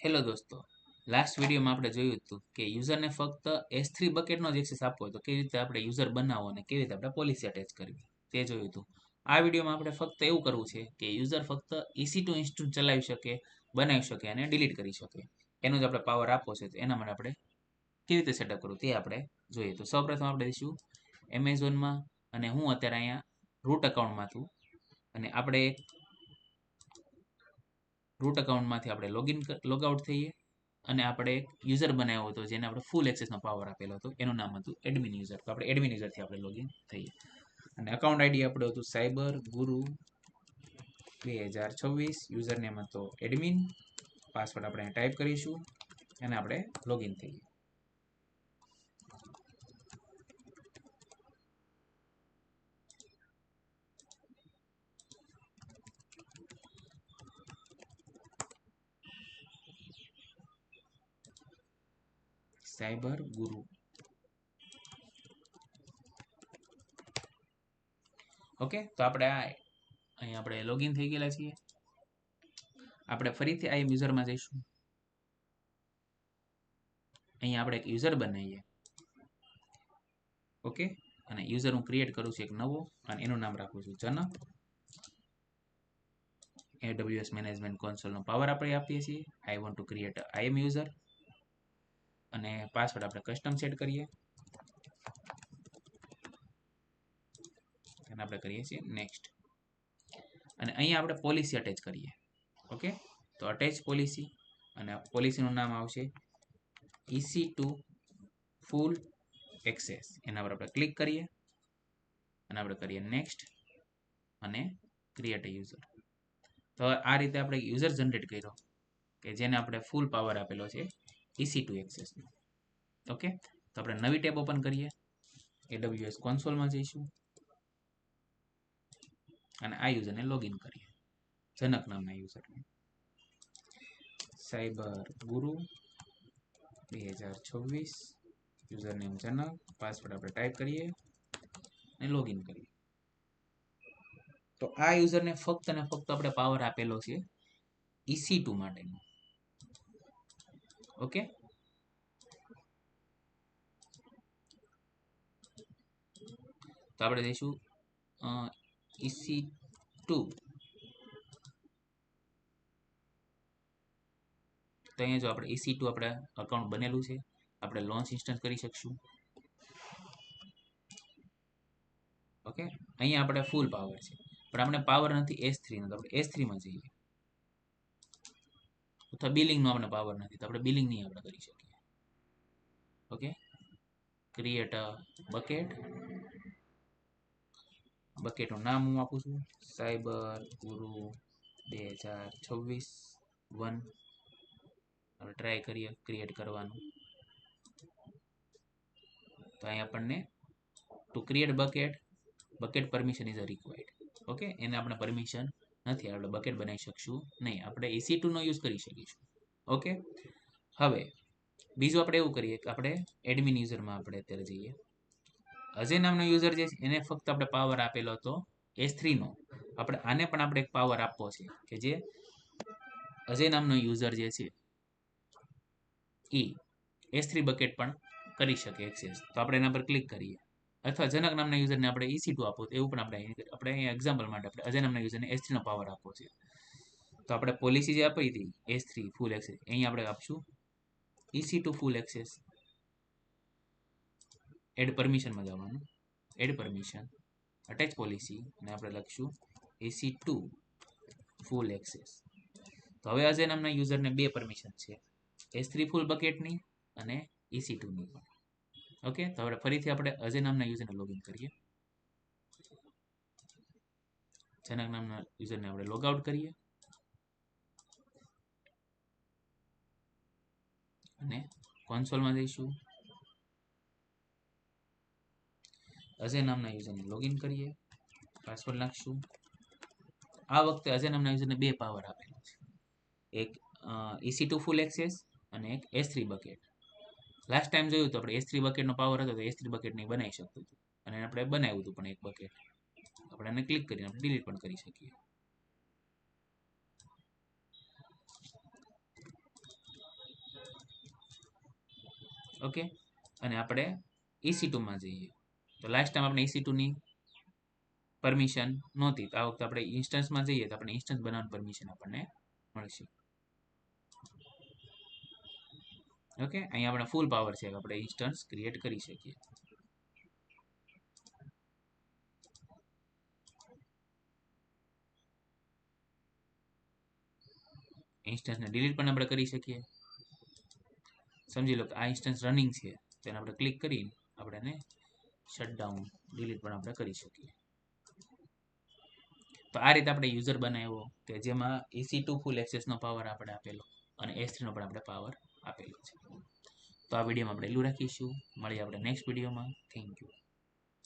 Hello દોસ્તો, last વિડીયોમાં આપણે જોયું હતું કે યુઝરને ફક્ત S3 બકેટનો જ એક્સેસ આપવો હોય તો કેવી રીતે આપણે યુઝર બનાવવો અને કેવી રીતે આપણે પોલિસી અટેચ કરવી તે જોયું હતું. આ વિડીયોમાં આપણે ફક્ત એવું કરવું છે કે યુઝર ફક્ત EC2 ઇન્સ્ટન્સ ચલાવી શકે, બનાવી શકે અને ડિલીટ કરી શકે. એનો જ આપણે પાવર આપવો છે, તો એના માટે આપણે કેવી રીતે સેટઅપ કરવું તે આપણે જોઈએ. તો સૌપ્રથમ આપણે દઈશું એમેઝોનમાં, અને હું અત્યારે અહીંયા રૂટ અકાઉન્ટમાં છું, અને આપણે એક રૂટ અકાઉન્ટમાંથી આપણે લોગઆઉટ થઈએ, અને આપણે એક યુઝર બનાવ્યો હતો જેને આપણે ફૂલ એક્સેસનો પાવર આપેલો હતો. એનું નામ હતું એડમિન યુઝર. તો આપણે એડમિન યુઝરથી આપણે લોગિન થઈએ, અને અકાઉન્ટ આઈડી આપણું હતું સાયબર ગુરુ 2026. યુઝર નેમ હતો એડમિન. પાસવર્ડ આપણે ટાઈપ કરીશું અને આપણે લોગિન થઈએ. સાયબર ગુરુ. ઓકે, તો આપણે અહીંયા આપણે લોગિન થઈ ગયેલા છીએ. આપણે ફરીથી આ યુઝરમાં જઈશું. અહીંયા આપણે એક યુઝર બનાવીએ. ઓકે, અને યુઝર હું ક્રિએટ કરું છું એક નવો, અને એનું નામ રાખું છું જનક. AWS મેનેજમેન્ટ કોન્સોલનો પાવર આપણે આપીએ છીએ. I want to create IAM user, અને પાસવર્ડ આપણે કસ્ટમ સેટ કરીએ, અને આપણે કરીએ છીએ નેક્સ્ટ. અને અહીંયા આપણે પોલિસી અટેચ કરીએ. ઓકે, તો અટેચ પોલિસી, અને પોલિસીનું નામ આવશે EC2 ફૂલ એક્સેસ. એના પર આપણે ક્લિક કરીએ, અને આપણે કરીએ નેક્સ્ટ, અને ક્રિએટ અ યુઝર. તો આ રીતે આપણે યુઝર જનરેટ કર્યો કે જેને આપણે ફૂલ પાવર આપેલો છે EC2 એક્સેસનો. ઓકે, તો આપણે નવી ટેબ ઓપન કરીએ, AWS કોન્સોલમાં જઈશું, અને આ યુઝરને લોગિન કરીએ, જનક નામના યુઝરને. સાયબર ગુરુ 2026, યુઝર નેમ જનક, પાસવર્ડ આપણે ટાઈપ કરીએ અને લોગિન કરીએ. તો આ યુઝરને ફક્ત અને ફક્ત આપણે પાવર આપેલો છે EC2 માટેનો. ઓકે, તો આપણે જઈશું EC2. તો અહીંયા જો આપણે EC2 આપણે અકાઉન્ટ બનેલું છે, આપણે લોન્ચ ઇન્સ્ટન્સ કરી શકશું. ઓકે, અહીંયા આપણે ફૂલ પાવર છે, પણ આપણે પાવર નથી S3 નો, તો આપણે S3 માં જઈએ. અથવા બિલિંગનો આપણે પાવર નથી, તો આપણે બિલિંગ નહીં આપણે કરી શકીએ. Okay, create a bucket. બકેટનું નામ હું આપું છું સાયબર ગુરુ 2026 1. હવે ટ્રાય કરીએ ક્રિએટ કરવાનું. તો અહીં આપણને to create bucket permission is required. Okay, એને આપણે પરમિશન નથી, આપણે બકેટ બનાવી શકશું નહીં. આપણે EC2 નો યુઝ કરી શકીશું. ઓકે, હવે બીજું આપણે એવું કરીએ કે આપણે એડમિન યુઝરમાં આપણે અત્યારે જઈએ. અજય નામનો યુઝર જે છે એને ફક્ત આપણે પાવર આપેલો હતો S3 નો. આપણે આને પણ આપણે એક પાવર આપવો છે કે જે અજય નામનો યુઝર જે છે એ S3 બકેટ પણ કરી શકે એક્સેસ. તો આપણે એના પર ક્લિક કરીએ, અથવા જનક નામના યુઝરને આપણે EC2 આપો, એવું પણ આપણે અહીંયા એક્ઝામ્પલ માટે આપણે અજય નામના યુઝરને S3 નો પાવર આપવો છે. તો આપણે પોલિસી જે આપી હતી S3 ફૂલ એક્સેસ, અહીં આપણે આપશું EC2 ફૂલ એક્સેસ. એડ પરમિશનમાં જવાનું, એડ પરમિશન, અટેચ પોલિસી, અને આપણે લખશું EC2 ફૂલ એક્સેસ. તો હવે અજય નામના યુઝરને બે પરમિશન છે, S3 ફૂલ બકેટની અને EC2 ની પણ. ઓકે, તો હવે ફરીથી આપણે અજય નામના યુઝરને લોગિન કરીએ, જનક નામના યુઝરને આપણે લોગ આઉટ કરીએ, અને કોન્સોલમાં જઈશું, અજય નામના યુઝરને લોગિન કરીએ, પાસવર્ડ નાખશું. આ વખતે અજય નામના યુઝરને બે પાવર આપેલો છે, એક EC2 ફૂલ એક્સેસ અને એક S3 બકેટ. લાસ્ટ ટાઈમ જોયું તો આપણે S3 બકેટનો પાવર હતો, તો S3 બકેટ નહીં બનાવી શકતું હતું, અને આપણે બનાવ્યું હતું પણ એક બકેટ. આપણે એને ક્લિક કરીને આપણે ડિલીટ પણ કરી શકીએ. ઓકે, અને આપણે EC2માં જઈએ. તો લાસ્ટ ટાઈમ આપણે EC2ની પરમિશન નહોતી, તો આ વખતે આપણે ઇન્સ્ટન્સમાં જઈએ તો આપણે ઇન્સ્ટન્સ બનાવવાની પરમિશન આપણને મળશે. ઓકે, અહીંયા આપણે ફૂલ પાવર છે કે આપણે ઇન્સ્ટન્સ ક્રિએટ કરી શકીએ. ઇન્સ્ટન્સને ડિલીટ પણ આપણે કરી શકીએ. સમજી લો કે આ ઇન્સ્ટન્સ રનિંગ છે, તેને આપણે ક્લિક કરી આપણે એને શટડાઉન ડિલીટ પણ આપણે કરી શકીએ. તો આ રીતે આપણે યુઝર બનાવ્યો કે જેમાં EC2 ફૂલ એક્સેસનો પાવર આપણે આપેલો અને S3નો પણ આપણે પાવર આપેલો છે. તો આ વિડીયોમાં આપણે એટલું રાખીશું. મળીએ આપણે નેક્સ્ટ વિડીયોમાં. Thank you.